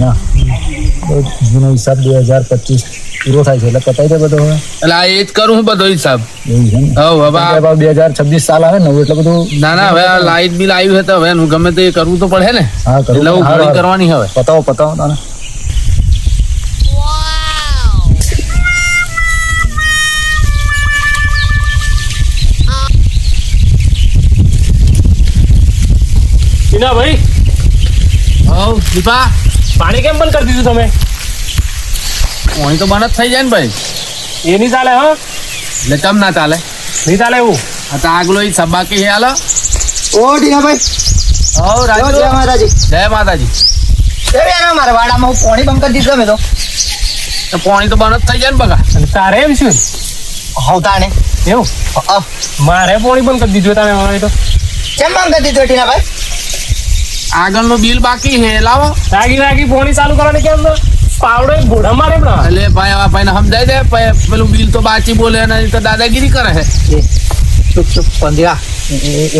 ના જૂનો હિસાબ 2025 પૂરો થાય છે એટલે પતાવી દે બધો હવે. એટલે આ એ જ કરું હું બધો હિસાબ. એવું છે ને? હવે 2026 સાલ આવે ને એટલે બધું. ના હવે આ લાઇટ બિલ આવ્યું છે તો હવે હું ગમે તે કરવું તો પડે ને. હા એટલે હું ઘણી કરવાની હવે. પતાવો તાને. ટીના ભાઈ હવ દીપા પાણી કેમ બંધ કરી દીધું તમે? પાણી તો બંધ જ થઈ જાય ને ભાઈ. એ નહીં ચાલે હા? એટલે ચમ ના ચાલે? નહીં ચાલે એવું? આ તો આગલો ઈ સબાકી છે હાલો. ઓ ટીનાભાઈ, હવ રાજુ જય માતાજી. જય માતાજી. મારા વાડામાં હું પાણી બંધ કરી દીધું અમે તો. તો પાણી તો બંધ જ થઈ જાય ને બગા. અને તારે એમ શું હવતા ને એવું? મારે પાણી બંધ કરી દીધું તમે હવે તો. કેમ બંધ કરી દીધું ટીનાભાઈ? આગળનું બિલ બાકી છે લાવો. રાગી પાણી ચાલુ કરવાની કેમ પાવડો ઘોડા મારે હમણાં. એટલે ભાઈ આ ભાઈને સમજાય દે પેલું બિલ તો બાચી બોલે અને તો દાદાગીરી કરે છે. ચૂપ પંદ્યા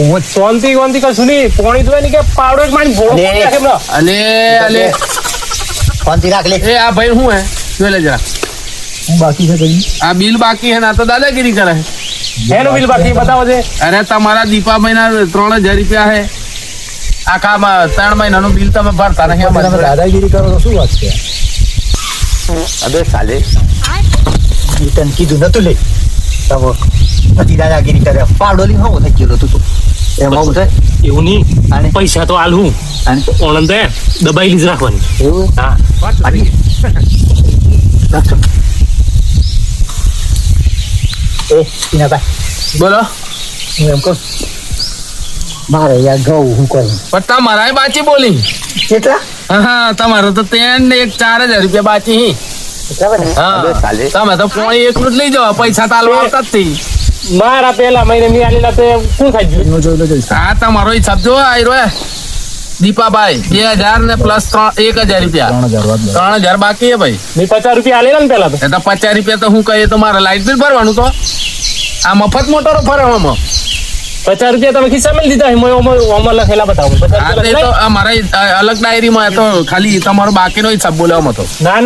હું શાંતિ કશું નહીં પાણી જોઈ ને કે પાવડો જ મારી ઘોડો લે. નાખે હમણાં. અલે પંથી રાખ લે. એ આ ભાઈ શું હે જોઈ લે જરા. હું બાકી છે કઈ આ બિલ બાકી છે ને આ તો દાદાગીરી કરે છે. એનું બિલ બાકી બતાવો છે. અરે તમારા દીપાભાઈના 3000 રૂપિયા છે. આખા 3 મહિનાનું બિલ તમે ભરતા નહીં તમે અમારે. દાદાગીરી કરો તો શું વાત છે? અબે સાલે તને કીધું નતું લે તવો નથી દાદાગીરી કરે પાવડો લી હોવો થઈ ગયો તું એમ આવું છે એવું નહીં અને પૈસા તો હાલ હું અને ઓનલાઈન તો દબાઈ લીધ રાખવાની. એવું હા આની રાખો એ ટીનાભાઈ બોલો હું એમ કહું મારે યાર ઘઉં હું કરું પણ તમારા બાચી બોલી. કેટલા હા તમારે તો 3 ને 4000 રૂપિયા બાચી હી. કેટલા બને હા અબે સાલે તમે તો પોણી એકલું જ લઈ જાઓ પૈસા તો હાલવા આવતા જ થી. મારા પહેલા મહિને ની આલેલા તો શું થઈ ગયું? એનું જોઈ લો જોઈશ. આ તમારો હિસાબ જો આયરો હે દીપાભાઈ 2000 ને પ્લસ 1000 રૂપિયા 3000 વાત લો. 3000 બાકી હે ભાઈ. મેં 50 રૂપિયા આલેલા ને પહેલા તો. એ તો 50 રૂપિયા તો હું કહીએ તો મારે લાઇટ બિલ ભરવાનું તો આ મફત મોટરો ફરે આમાં. 50 રૂપિયા તમે ખિસ્સામાં લીધા છે ઓમાં લખેલા બતાવો. 50 આ તે તો અમારા અલગ ડાયરીમાં તો ખાલી તમારો બાકીનો હિસાબ બોલવામાં તો. ના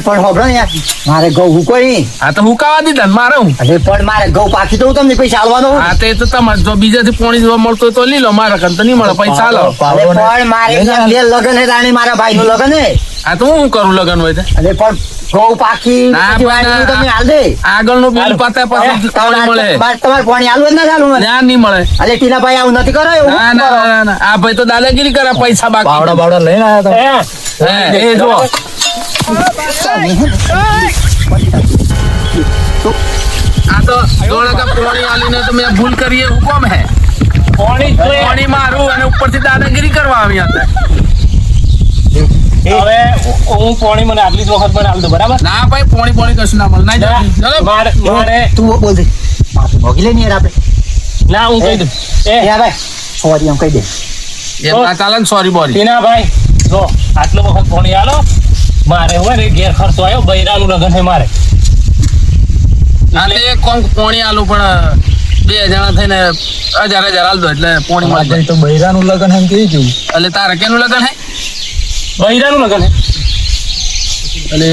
પણ હોભળો ને યાર મારે ઘઉં હુકો નહીં આ તો હું કાવા દીધા ને મારે હું. અરે પણ મારે ઘઉં પાકી તો હું તમને પૈસા આલવાનો હું. આ તે તો તમારે જો બીજાથી પોણી જોવા મળતું હોય તો લઈ લો મારા કન તો નહીં મળે પૈસા આલો. અરે પણ મારે બે લગન હે રાણી મારા ભાઈનું લગન હે આ તો હું કરું લગન હોય તે. અરે પણ ઘઉં પાકી ના, પછી વાળીનું તમે હાલ દે આગળનું બિલ પતે પછી પોણી મળે. તમારે પાણી આલવું જ ના ચાલુ મને ના નહીં મળે. અરે ટીનાભાઈ આવું નથી કરો એવું ના ના ના ના આ ભાઈ તો દાદાગીરી કરે પૈસા બાકી. બાવડા લઈને આવ્યા હતા. હે એ જો આ તો દોડકા પોણી આલીને તો મેં ભૂલ કરી એ હુકમ હે. પોણી મારું અને ઉપરથી દાદાગીરી કરવા આવી હતા. હવે હું પાણી મને આટલી જ વખત પણ આલ દો બરાબર. ના ભાઈ પોણી કશું ના મળે. ના ચલો મારે તું બોલ દે ભોગી લે ને યાર આપણે ના હું કહી દઉં યા ભાઈ સોરી એમ કહી દે એમ ના ચાલે ને સોરી બોરી. ટીના ભાઈ જો આટલો વખત પાણી આલો મારે હોય ને ઘેર ખર્ચો આવ્યો બૈરાનું લગન છે મારે. આ તે કોણ પોણી આલું પણ 2 જણા થઈને 1000 હાલ દો એટલે પોણી મળી જાય. તો બૈરાનું લગન એમ કહી ગયું. એટલે તારે કેનું લગન હે? બૈરાનું લગન છે. એટલે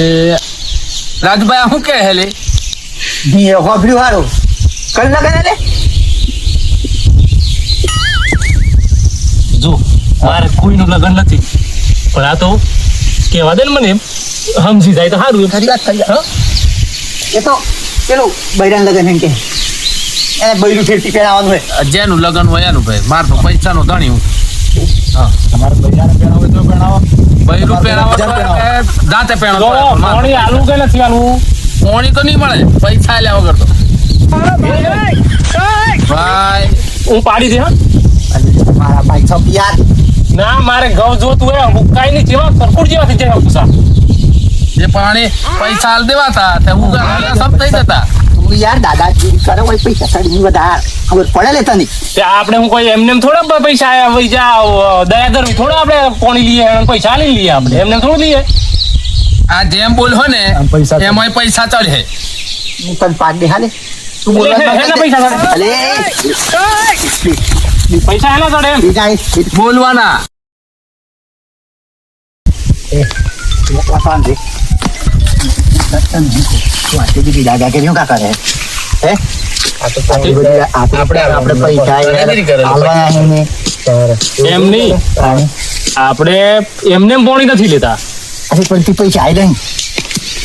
રાજભાઈ આ શું કહે હે લે? જી હોભળ્યું હારું કલ લગન હે લે જો મારે કોઈનું લગન નથી પણ આ તો કહેવા દે ને મને એમ સમજી જાય તો સારું એમ. ખરી વાત કરી હા એ તો પેલું બૈરાન લગન એમ કે એને બૈરું ફેરથી પહેરાવાનું હોય જેનું લગન હોય એનું ભાઈ માર તો પૈસાનો ધણી હું. તમારે બૈરાને પહેરાવો હોય તો પહેરાવો. બૈરું પહેરાવો તો જાતે જો પહેરાવો. પાણી આલું કે નથી આલું પોણી તો નહીં મળે પૈસા લ્યા વગર તો. ભાઈ હું પાડી દે હા. અને મારા ભાઈ છપ યાર ના મારે ઘઉં જોતું હોય હુકાઈ નહીં જેવા કરકુડ જેવા થઈ જાય ગુસ્સા. જે પાણી પૈસા હાલ દેવાતા તે ઉગાડેલા સબ થઈ જતા. તું યાર દાદાગીરી કરે હોય પૈસા કાઢી વધાર ખબર પડે લે તને તે આપણે હું કોઈ એમને એમ થોડા પૈસા આયા પૈસા દયા ધરવી થોડા આપણે પાણી લઈએ અને પૈસા લઈ લઈએ આપણે એમને થોડું લઈએ. આ જેમ બોલો ને આમ પૈસા એમાંય પૈસા ચડે. હું તને પાક દે હાલે તું એટલે બોલવા એના પૈસા ચડે. અલે પૈસા એના ચડે એમ. બીજા બોલવાના. શાંતિ તું આટલી બધી દાદાગીરી શું કાકા રહે હે આટલી બધી આપણે પૈસા દાદાગીરી કરે લોકો. આલવાના છે ને. એમ નહીં તાણે. આપણે એમને એમ પોણી નથી લેતા અરે પણ તું પૈસા આઈ નહીં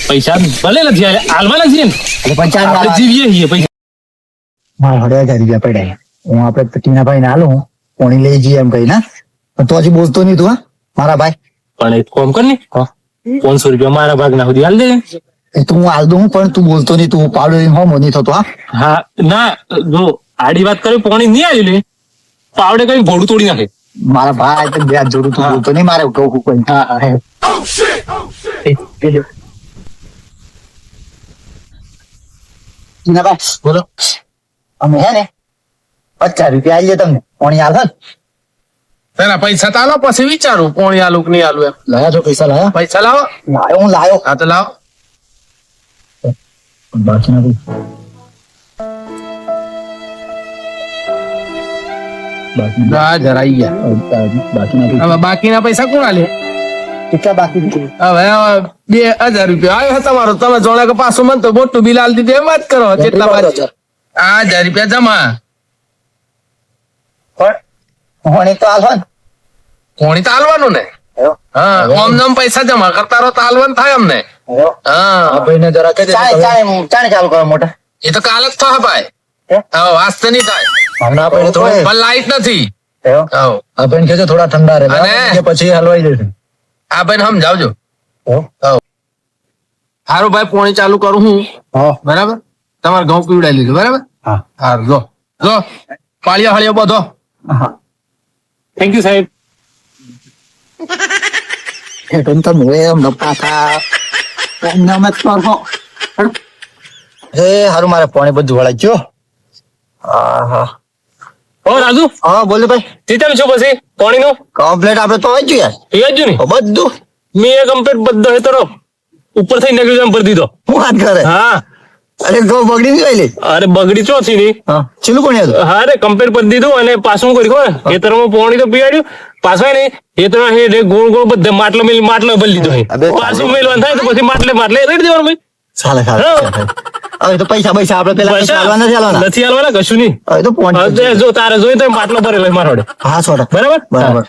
પૈસા ભલે નથી હાલવાના છીએ ને એટલે પણ ચાલ આપણે જીવીએ છીએ પૈસા મારા 1000 રૂપિયા પડ્યા હું આપણે ટીના ભાઈ ને આલું પોણી લઈ જઈએ એમ કહી ના પણ તું હજી બોલતો નહીં તું હા મારા ભાઈ પણ એક કોમ કર ને 500 રૂપિયા મારા ભાગના સુધી હાલ દે એ તું હું હાલ દઉં પણ તું બોલતો નહીં તું પાડો હોમો નહીં થતો હા હા ના જો આડી વાત કરી પોણી નહીં આવ્યું ને પાવડે કઈ ઘોડું તોડી નાખે મારા ભાઈ તો બે હાથ જોડું તું બોલતો નહીં મારે કહું કોઈ હા હા હે. ટીનાભાઈ બોલો અમે હે ને 50 રૂપિયા આલીએ તમને પોણી હાલ હે પેલા પૈસા તો આલો પછી વિચારું કોણ આલુ કે નહીં આલુ એમ લાયા છો પૈસા લાયા પૈસા લાવો લાયો હું લાયો હા તો લાવો બાકી નથી બાકી હા જરા આઈ ગયા બાકી નથી હવે બાકીના પૈસા કોણ આલે કેટલા બાકી છે હવે 2000 રૂપિયા આવ્યો તમારો તમે જોડે કે પાછું મને તો મોટું બિલ આલી દીધું એમ વાત કરો કેટલા બાકી 1000 રૂપિયા જમા પણ હોણી તો હાલ ને કોણી તો આલવાનું ને એવો? હા ઓમ નામ પૈસા જમા કરતા રહો તો આલવાનું થાય અમને એવો? હા ભાઈને જરા કહી દે ચાણે ચાલુ કરો મોટા એ તો કાલ જ થાય ભાઈ હે? હા વાસ તો નહીં થાય હમણાં આપણે થોડે પણ લાઈટ નથી એવો? હા આ ભાઈને કહેજો થોડા ઠંડા રહે અને? કે પછી હલવાઈ જશે આ ભાઈ સમજાવજો એવો? હારું ભાઈ પોણી ચાલુ કરું હું હા બરાબર તમારે ઘઉં પીવડાવી લીધું બરાબર હા હારું જો પાળિયા હળિયા બધો હા થેન્ક યુ સાહેબ હેઠળ તમે એમ પાછા એમને જ કરો હે હારું મારે પાણી બધું વળાઈ ગયો હા હા ઓ રાજુ હા બોલે ભાઈ ચિતમ છો પછી પોણી નું કમ્પ્લેટ આપણે તો આવી ગયું એ જ ને યાર બધું મેં એ કમ્પ્લીટ બધો હેતરો ઉપર થઈ નેગેટિવ ભરી દીધો હું વાત કરે હા અરે તો બગડી નહીં ગયેલી અરે બગડી ચોથી ની હા ચીલું કોણ હતું હા રે કમ્પ્લીટ કરી દીધું અને પાછું કર્યું ખબર ખેતરમાં પોણી તો પીવાડ્યું પાછું ને ખેતરમાં હેઠે ગોળ ગોળ બધે માટલો ભરી લીધો અબે, પાછું મેલવાનું થાય તો પછી માટલે રેડી દેવાનું ભાઈ ચાલે ચાલે હવે તો પૈસા પૈસા આપણે પેલા પૈસા હાલવાના નથી હાલવાના નથી હાલવાના કશું નહીં હવે તો હવે પોણી જો તારે જોઈ તો માટલો ભરેલો મારો હા સોડા બરાબર બરાબર